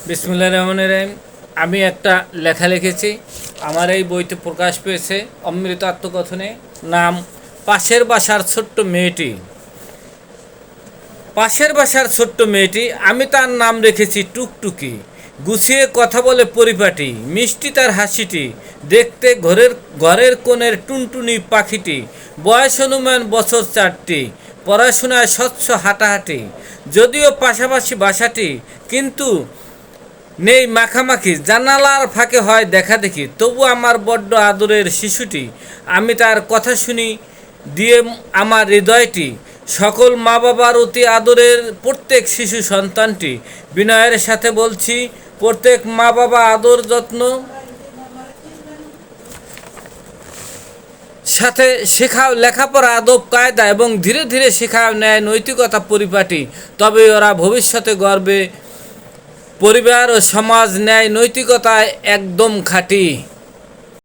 বিসমিল্লাহির রহমানির রহিম। আমি একটা লেখা লিখেছি, আমার এই বইতে প্রকাশ পেয়েছে অমৃত আত্মকথনে। নাম পাশের বাসার ছোট্ট মেয়েটি। পাশের বাসার ছোট্ট মেয়েটি, আমি তার নাম রেখেছি টুকটুকি। গুছিয়ে কথা বলে পরিপাটি, মিষ্টি তার হাসিটি, দেখতে ঘরের ঘরের কোণের টুনটুনি পাখিটি। বয়স অনুমান বছর 4টি, পড়াশোনায় স্বচ্ছ হাঁটাহাঁটি। যদিও পাশাপাশি বাসাটি, কিন্তু নেই মাখামাখি। জানালার ফাঁকে হয় দেখা দেখি, তবু আমার বড্ড আদরের শিশুটি। আমি তার কথা শুনি দিয়ে আমার হৃদয়টি। সকল মা বাবার অতি আদরের প্রত্যেক শিশু সন্তানটি। বিনয়ের সাথে বলছি, প্রত্যেক মা বাবা আদর যত্ন সাথে শেখাও লেখাপড়া আদব কায়দা, এবং ধীরে ধীরে শেখাও ন্যায় নৈতিকতা পরিপাটি। তবে ওরা ভবিষ্যতে গর্বে পরিবার ও সমাজ ন্যায় নৈতিকতায় একদম খাঁটি।